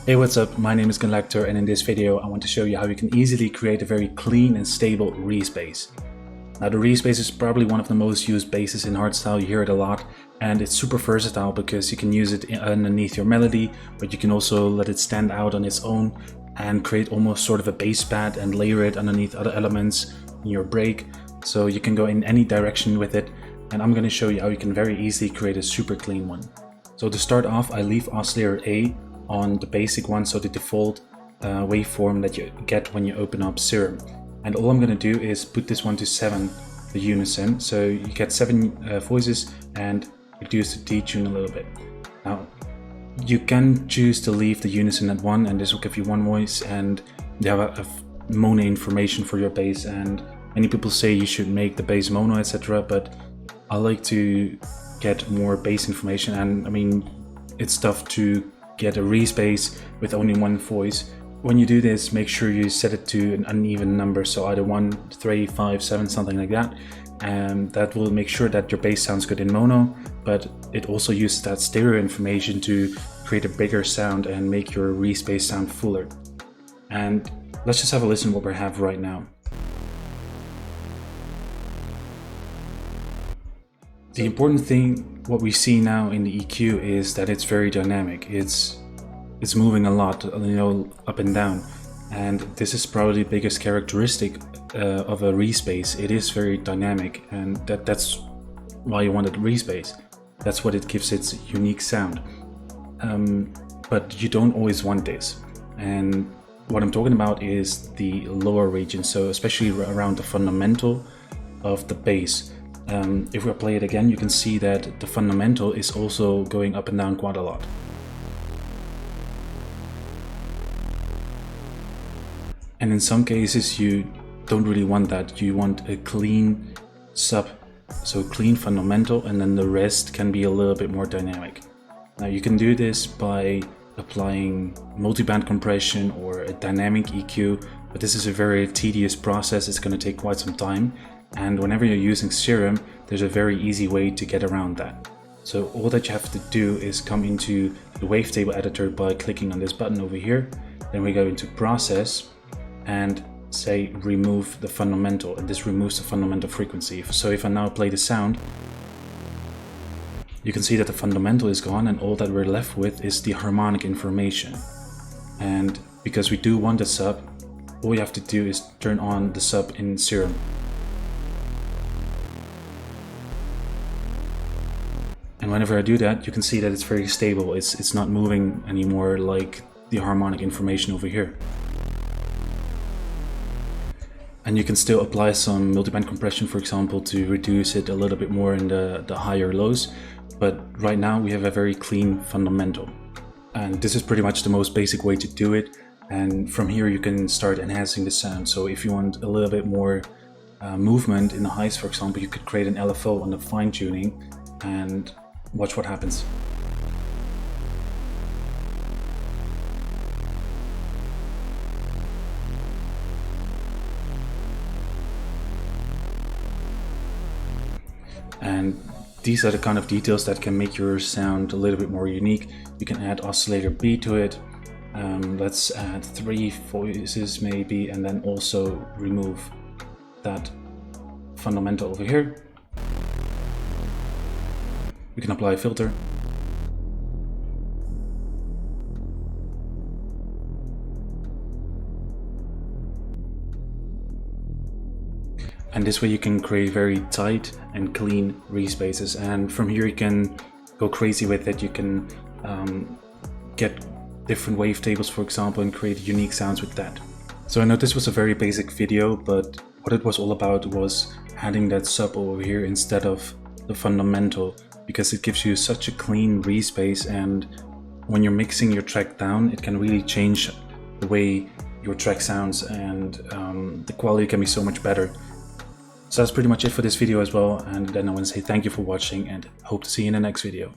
Hey, what's up? My name is Galactor, and in this video I want to show you how you can easily create a very clean and stable Reese bass. Now the Reese bass is probably one of the most used basses in hardstyle. You hear it a lot, and it's super versatile because you can use it underneath your melody, but you can also let it stand out on its own and create almost sort of a bass pad and layer it underneath other elements in your break. So you can go in any direction with it, and I'm going to show you how you can very easily create a super clean one. So to start off, I leave oscillator A on the basic one, so the default waveform that you get when you open up Serum. And all I'm going to do is put this one to 7, the unison, so you get 7 voices and reduce the detune a little bit. Now you can choose to leave the unison at 1, and this will give you 1 voice, and you have a mono information for your bass. And many people say you should make the bass mono, etc., but I like to get more bass information, and I mean, it's tough to get a Reese bass with only 1 voice. When you do this, make sure you set it to an uneven number, so either 1, 3, 5, 7, something like that, and that will make sure that your bass sounds good in mono, but it also uses that stereo information to create a bigger sound and make your Reese bass sound fuller. And let's just have a listen what we have right now. The important thing, what we see now in the EQ, is that it's very dynamic. It's moving a lot, you know, up and down, and this is probably the biggest characteristic of a Reese bass. It is very dynamic, and that's why you wanted a Reese bass. That's what it gives its unique sound. But you don't always want this, and what I'm talking about is the lower region, so especially around the fundamental of the bass. If we play it again, you can see that the fundamental is also going up and down quite a lot. And in some cases you don't really want that. You want a clean sub, so clean fundamental, and then the rest can be a little bit more dynamic. Now you can do this by applying multiband compression or a dynamic EQ, but this is a very tedious process. It's going to take quite some time. And whenever you're using Serum, there's a very easy way to get around that. So all that you have to do is come into the wavetable editor by clicking on this button over here. Then we go into process and say remove the fundamental, and this removes the fundamental frequency. So if I now play the sound, you can see that the fundamental is gone, and all that we're left with is the harmonic information. And because we do want the sub, all you have to do is turn on the sub in Serum. And whenever I do that, you can see that it's very stable. It's not moving anymore like the harmonic information over here. And you can still apply some multiband compression, for example, to reduce it a little bit more in the higher lows. But right now we have a very clean fundamental. And this is pretty much the most basic way to do it. And from here you can start enhancing the sound. So if you want a little bit more movement in the highs, for example, you could create an LFO on the fine tuning and watch what happens. And these are the kind of details that can make your sound a little bit more unique. You can add oscillator B to it. Let's add 3 voices maybe, and then also remove that fundamental over here. We can apply a filter. And this way you can create very tight and clean Reese basses, and from here you can go crazy with it. You can get different wavetables, for example, and create unique sounds with that. So I know this was a very basic video, but what it was all about was adding that sub over here instead of the fundamental, because it gives you such a clean Reese bass, and when you're mixing your track down, it can really change the way your track sounds, and the quality can be so much better. So that's pretty much it for this video as well, and then I want to say thank you for watching and hope to see you in the next video.